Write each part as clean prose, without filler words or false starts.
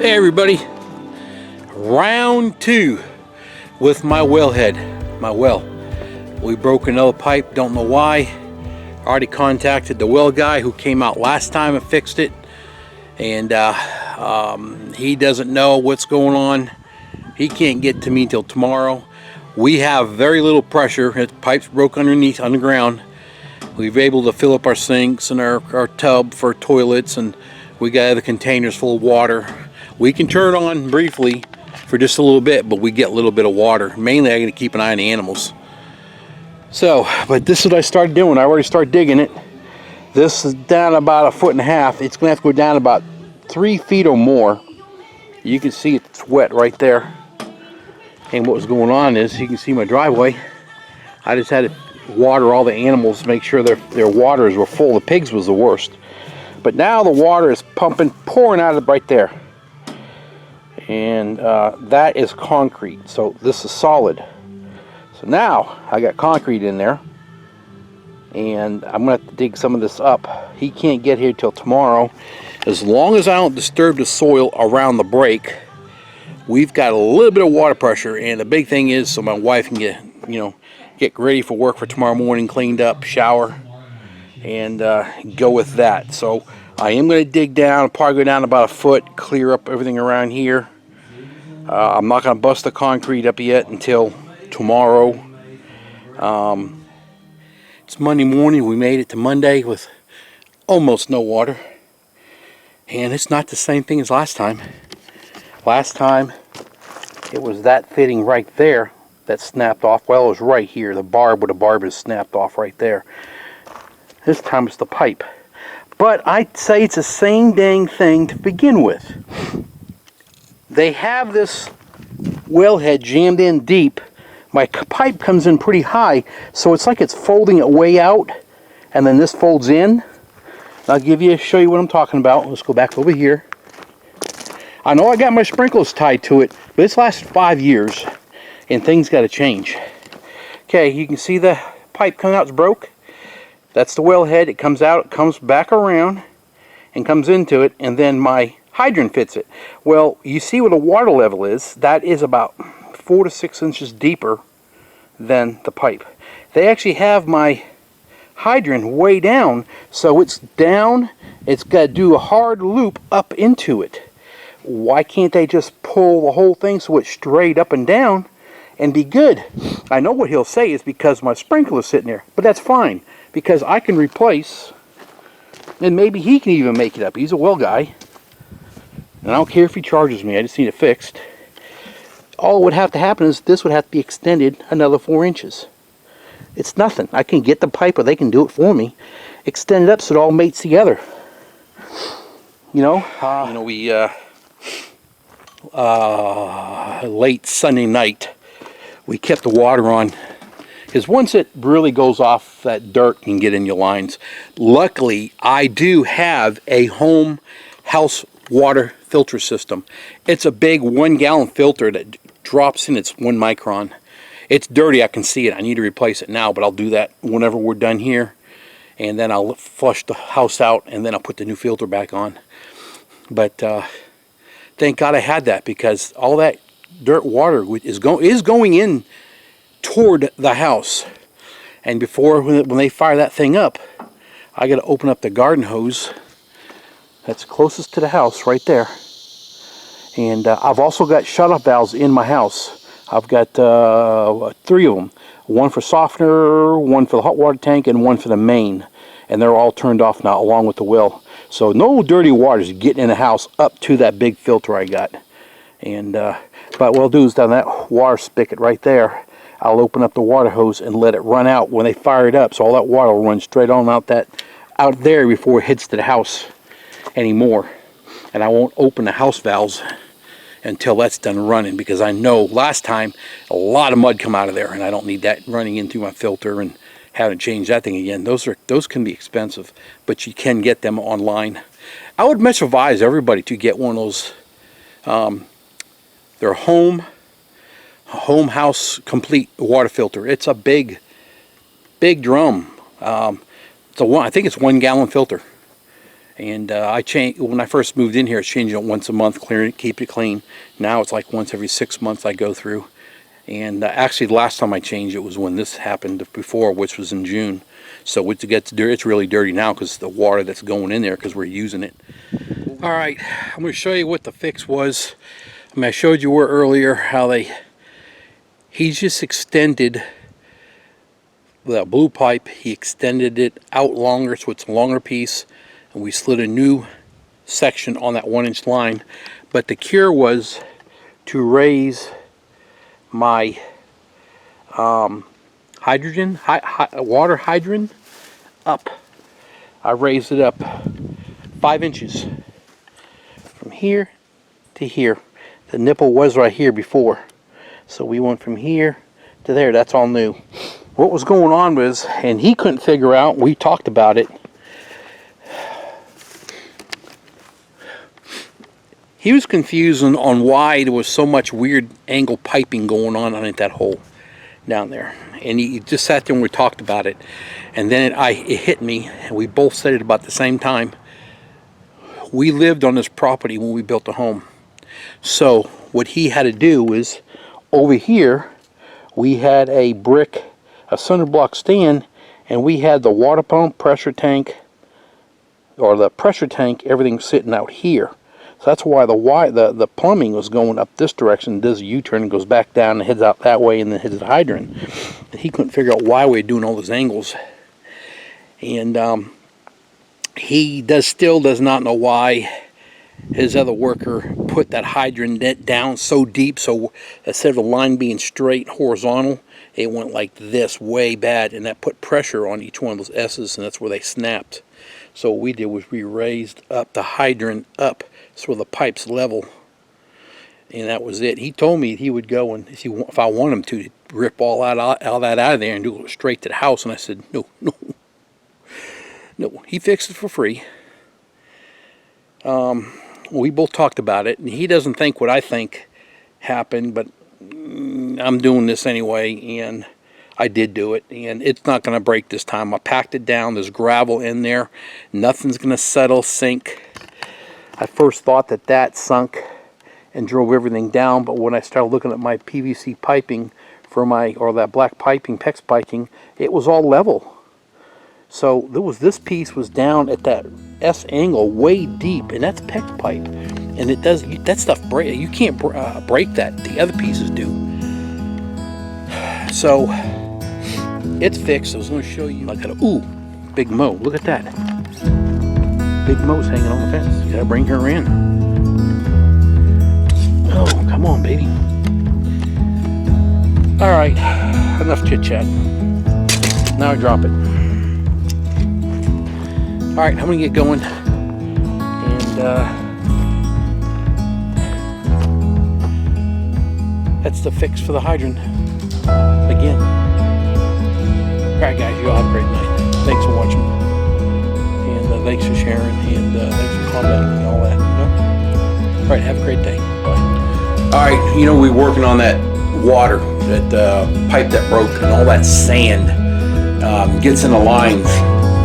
Hey everybody, round two with my wellhead, my well. We broke another pipe, don't know why. Already contacted the well guy who came out last time and fixed it, and he doesn't know what's going on. He can't get to me till tomorrow. We have very little pressure. The pipe's broke underneath, underground. We've able to fill up our sinks and our tub for toilets, and we got other containers full of water. We can turn it on briefly for just a little bit, but we get a little bit of water. Mainly I got to keep an eye on the animals. So, but this is what I started doing. I already started digging it. This is down about 1.5 feet. It's going to have to go down about 3 feet or more. You can see it's wet right there. And what was going on is, you can see my driveway. I just had to water all the animals, make sure their waters were full. The pigs was the worst. But now the water is pumping, pouring out of right there. And that is concrete, so this is solid. So now I got concrete in there, and I'm gonna have to dig some of this up. He can't get here till tomorrow. As long as I don't disturb the soil around the break, we've got a little bit of water pressure. And the big thing is, so my wife can get ready for work for tomorrow morning, cleaned up, shower, and go with that. So I am going to dig down, probably go down about 1 foot, clear up everything around here. I'm not going to bust the concrete up yet until tomorrow. It's Monday morning. We made it to Monday with almost no water. And it's not the same thing as last time. Last time it was that fitting right there that snapped off. Well, it was right here. The barb where the barb is snapped off right there. This time it's the pipe. But I'd say it's the same dang thing to begin with. They have this wellhead jammed in deep. My pipe comes in pretty high, so it's like it's folding it way out, and then this folds in. I'll show you what I'm talking about. Let's go back over here. I know I got my sprinklers tied to it, but it's lasted 5 years, and things got to change. Okay, you can see the pipe coming out. It's broke. That's the wellhead. It comes out, it comes back around, and comes into it, and then my hydrant fits it. Well, you see where the water level is. That is about 4 to 6 inches deeper than the pipe. They actually have my hydrant way down, so it's down. It's got to do a hard loop up into it. Why can't they just pull the whole thing so it's straight up and down and be good? I know what he'll say is because my sprinkler is sitting there, but that's fine, because I can replace, and maybe he can even make it up. He's a well guy, and I don't care if he charges me. I just need it fixed. All that would have to happen is this would have to be extended another 4 inches. It's nothing. I can get the pipe, or they can do it for me. Extend it up so it all mates together. We late Sunday night, we kept the water on, because once it really goes off, that dirt can get in your lines. Luckily, I do have a home house water filter system. It's a big 1-gallon filter that drops in. It's 1 micron. It's dirty. I can see it. I need to replace it now, but I'll do that whenever we're done here. And then I'll flush the house out, and then I'll put the new filter back on. But thank God I had that, because all that dirt water is going in toward the house. And when they fire that thing up, I got to open up the garden hose that's closest to the house right there. And I've also got shut-off valves in my house. I've got 3 of them. One for softener, one for the hot water tank, and one for the main. And they're all turned off now, along with the well. So no dirty water is getting in the house up to that big filter I got. And but what I'll do is down that water spigot right there, I'll open up the water hose and let it run out when they fire it up. So all that water will run straight on out there before it hits to the house anymore. And I won't open the house valves until that's done running, because I know last time a lot of mud come out of there, and I don't need that running into my filter and having to change that thing again. Those can be expensive, but you can get them online. I would much advise everybody to get one of those. Their home house complete water filter. It's a big drum. I think it's 1 gallon filter. And I changed when I first moved in here. I changed it once a month, clearing it, keep it clean. Now it's like once every 6 months I go through. And actually, the last time I changed it was when this happened before, which was in June. So it gets dirty. It's really dirty now because the water that's going in there because we're using it. All right, I'm going to show you what the fix was. I mean, I showed you earlier how he just extended the blue pipe. He extended it out longer, so it's a longer piece. And we slid a new section on that 1-inch line. But the cure was to raise my water hydrant up. I raised it up 5 inches from here to here. The nipple was right here before, so we went from here to there. That's all new. What was going on was, and he couldn't figure out, we talked about it, he was confused on why there was so much weird angle piping going on underneath that hole down there. And he just sat there and we talked about it. And then it hit me, and we both said it about the same time. We lived on this property when we built the home. So what he had to do was, over here, we had a cinder block stand, and we had the water pump, pressure tank, everything sitting out here. So that's why the plumbing was going up this direction, does a U-turn and goes back down and heads out that way and then hits the hydrant. And he couldn't figure out why we were doing all those angles. And he still does not know why his other worker put that hydrant down so deep, so instead of the line being straight horizontal, it went like this, way bad, and that put pressure on each one of those S's, and that's where they snapped. So what we did was we raised up the hydrant up so the pipe's level, and that was it. He told me he would go and if I want him to rip all that out of there and do it straight to the house, and I said no. He fixed it for free. We both talked about it, and he doesn't think what I think happened, but I'm doing this anyway, and I did do it, and it's not going to break this time. I packed it down. There's gravel in there. Nothing's going to settle, sink. I first thought that sunk and drove everything down, but when I started looking at my PVC piping for that black piping, PEX piping, it was all level. So this piece was down at that S angle way deep, and that's PEX pipe, and that stuff break. You can't break that. The other pieces do. So it's fixed. I was going to show you. Big Mo. Look at that. Big Mo's hanging on the fence. Gotta bring her in. Oh, come on, baby. All right, enough chit chat. Now I drop it. All right, I'm gonna get going, and that's the fix for the hydrant again. All right, guys, you all have a great night. Thanks for watching, and thanks for sharing, and thanks for commenting and all that. All right, have a great day. Bye. All right, we're working on that water, that pipe that broke, and all that sand gets in the lines,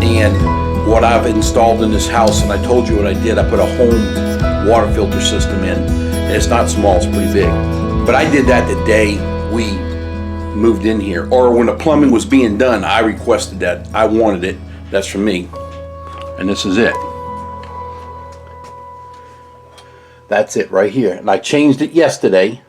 and what I've installed in this house, and I told you what I did. I put a home water filter system in, and it's not small, it's pretty big. But I did that the day we moved in here, or when the plumbing was being done. I requested that. I wanted it. That's for me. And this is it. That's it right here. And I changed it yesterday.